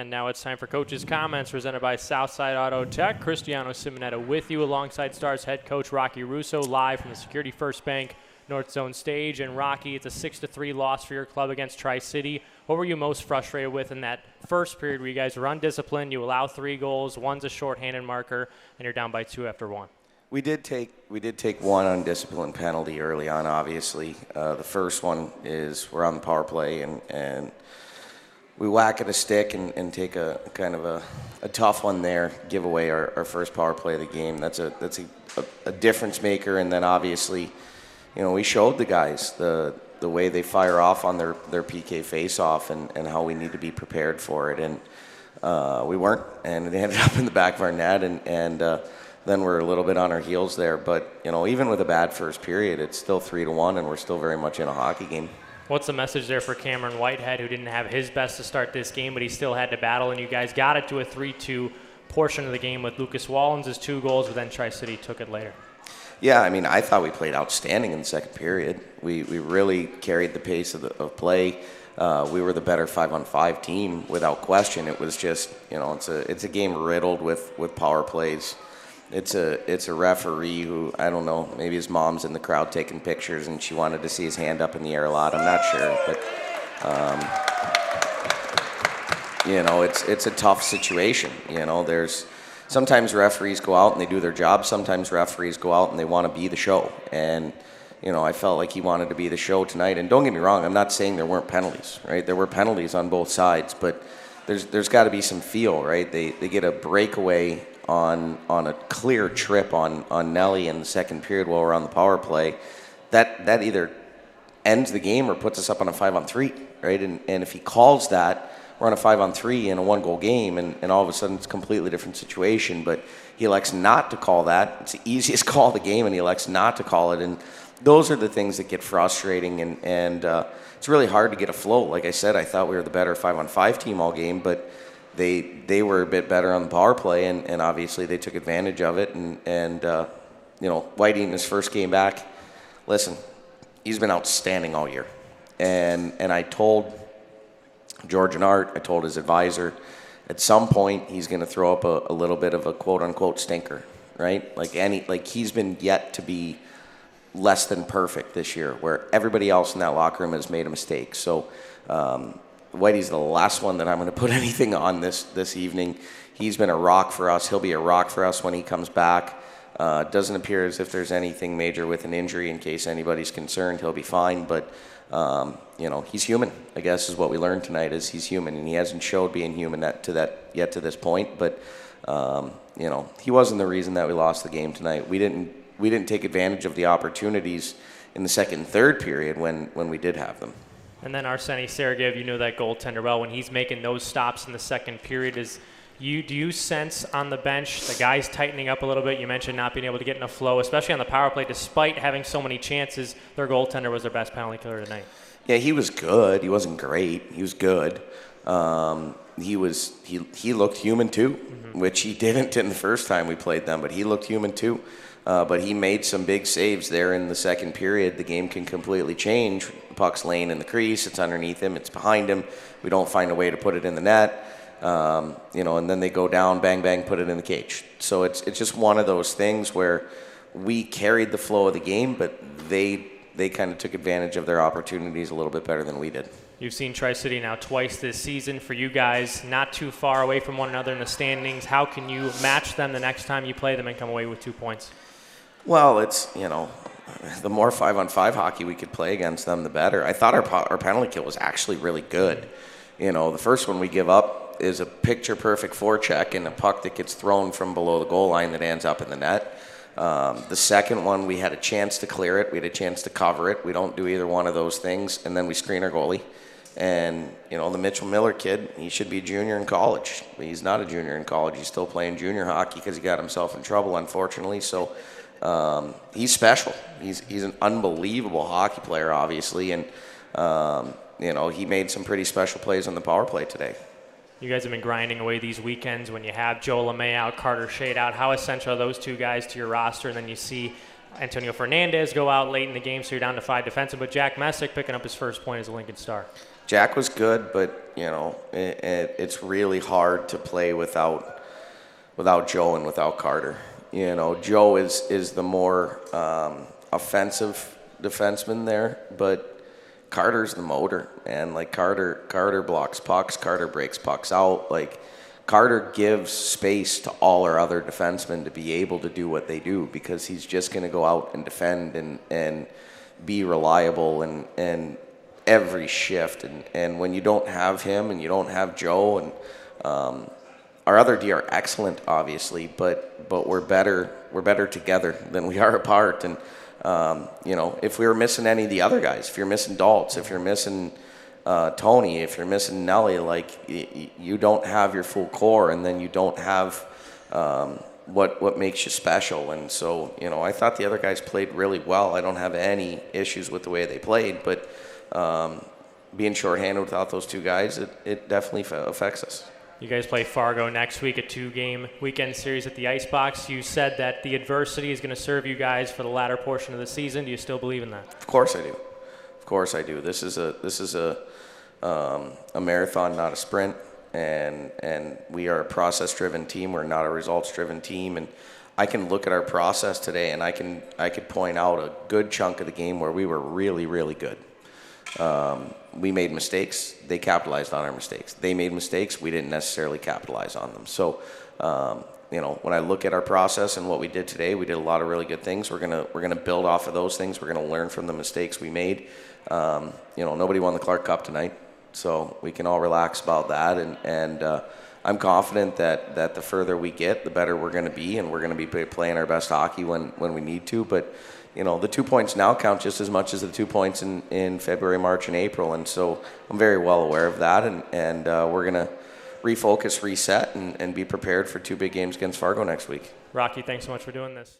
And now it's time for Coach's Comments presented by Southside Auto Tech. Cristiano Simonetta with you alongside Stars head coach Rocky Russo, live from the Security First Bank North Zone stage. And Rocky, it's a 6-3 loss for your club against Tri-City. What were you most frustrated with in that first period where you guys were undisciplined, you allow 3 goals, one's a shorthanded marker, and you're down by 2 after 1? We did take one undisciplined penalty early on, obviously. The first one is we're on the power play and we whack at a stick and take a kind of a tough one there, give away our first power play of the game. That's a difference maker. And then obviously, we showed the guys the way they fire off on their PK face-off and how we need to be prepared for it. And we weren't, and it ended up in the back of our net, and then we're a little bit on our heels there. But, even with a bad first period, it's still 3-1, and we're still very much in a hockey game. What's the message there for Cameron Whitehead, who didn't have his best to start this game, but he still had to battle, and you guys got it to a 3-2 portion of the game with Lucas Wallens' 2 goals, but then Tri-City took it later? Yeah, I thought we played outstanding in the second period. We really carried the pace of play. We were the better 5-on-5 team without question. It was just, it's a game riddled with power plays. It's a referee who, I don't know, maybe his mom's in the crowd taking pictures and she wanted to see his hand up in the air a lot. I'm not sure, but it's a tough situation. There's sometimes referees go out and they do their job. Sometimes referees go out and they want to be the show. And I felt like he wanted to be the show tonight. And don't get me wrong, I'm not saying there weren't penalties, right? There were penalties on both sides, but there's got to be some feel, right? They get a breakaway on a clear trip on Nelly in the second period while we're on the power play. That either ends the game or puts us up on a 5-on-3, right? And if he calls that, we're on a 5-on-3 in a 1-goal game, and all of a sudden it's a completely different situation. But he elects not to call that. It's the easiest call of the game, and he elects not to call it. And those are the things that get frustrating, and it's really hard to get a flow. Like I said, I thought we were the better 5-on-5 team all game, but they were a bit better on the power play, and obviously they took advantage of it. And Whitey in his first game back, listen, he's been outstanding all year. And I told George and Art, I told his advisor, at some point he's going to throw up a little bit of a quote-unquote stinker, right? Like he's been yet to be less than perfect this year, where everybody else in that locker room has made a mistake. So Whitey's the last one that I'm going to put anything on this evening. He's been a rock for us. He'll be a rock for us when he comes back. Doesn't appear as if there's anything major with an injury. In case anybody's concerned, he'll be fine. But he's human, I guess, is what we learned tonight. Is he's human, and he hasn't showed being human yet to this point. But he wasn't the reason that we lost the game tonight. We didn't take advantage of the opportunities in the second and third period when we did have them. And then Arseny Sergeyev, that goaltender well, when he's making those stops in the second period, do you sense on the bench the guys tightening up a little bit? You mentioned not being able to get in a flow, especially on the power play, despite having so many chances. Their goaltender was their best penalty killer tonight. Yeah, he was good. He wasn't great. He was good. He looked human too, which he didn't in the first time we played them, but he looked human too. But he made some big saves there in the second period. The game can completely change. The puck's laying in the crease. It's underneath him. It's behind him. We don't find a way to put it in the net. And then they go down, bang, bang, put it in the cage. So it's just one of those things where we carried the flow of the game, but they kind of took advantage of their opportunities a little bit better than we did. You've seen Tri-City now twice this season. For you guys, not too far away from one another in the standings. How can you match them the next time you play them and come away with 2 points? Well, it's, the more 5-on-5 hockey we could play against them, the better. I thought our penalty kill was actually really good. The first one we give up is a picture-perfect forecheck and a puck that gets thrown from below the goal line that ends up in the net. The second one, we had a chance to clear it. We had a chance to cover it. We don't do either one of those things, and then we screen our goalie. And, the Mitchell Miller kid, he should be a junior in college. But he's not a junior in college. He's still playing junior hockey because he got himself in trouble, unfortunately. So he's special. He's an unbelievable hockey player, obviously. And, he made some pretty special plays on the power play today. You guys have been grinding away these weekends when you have Joe LeMay out, Carter Shade out. How essential are those two guys to your roster? And then you see Antonio Fernandez go out late in the game, so you're down to 5 defensemen. But Jack Messick picking up his first point as a Lincoln Star. Jack was good, but it's really hard to play without Joe and without Carter. Joe is the more offensive defenseman there, but Carter's the motor, and like Carter blocks pucks, Carter breaks pucks out. Like Carter gives space to all our other defensemen to be able to do what they do, because he's just going to go out and defend and be reliable and every shift. And when you don't have him and you don't have Joe, and our other D are excellent, obviously, but we're better together than we are apart. And if we were missing any of the other guys, if you're missing Daltz, if you're missing Tony, if you're missing Nelly, like you don't have your full core, and then you don't have what makes you special. And so I thought the other guys played really well. I don't have any issues with the way they played, but being shorthanded without those two guys, it definitely affects us. You guys play Fargo next week, a 2-game weekend series at the Icebox. You said that the adversity is going to serve you guys for the latter portion of the season. Do you still believe in that? Of course I do. Of course I do. This is a marathon, not a sprint, and we are a process-driven team. We're not a results-driven team, and I can look at our process today, and I could point out a good chunk of the game where we were really, really good. We made mistakes. They capitalized on our mistakes. They made mistakes. We didn't necessarily capitalize on them. So, when I look at our process and what we did today, we did a lot of really good things. We're gonna build off of those things. We're gonna learn from the mistakes we made. Nobody won the Clark Cup tonight, so we can all relax about that. And I'm confident that the further we get, the better we're gonna be, and we're gonna be playing our best hockey when we need to. But the 2 points now count just as much as the 2 points in February, March, and April. And so I'm very well aware of that. And we're going to refocus, reset, and be prepared for 2 big games against Fargo next week. Rocky, thanks so much for doing this.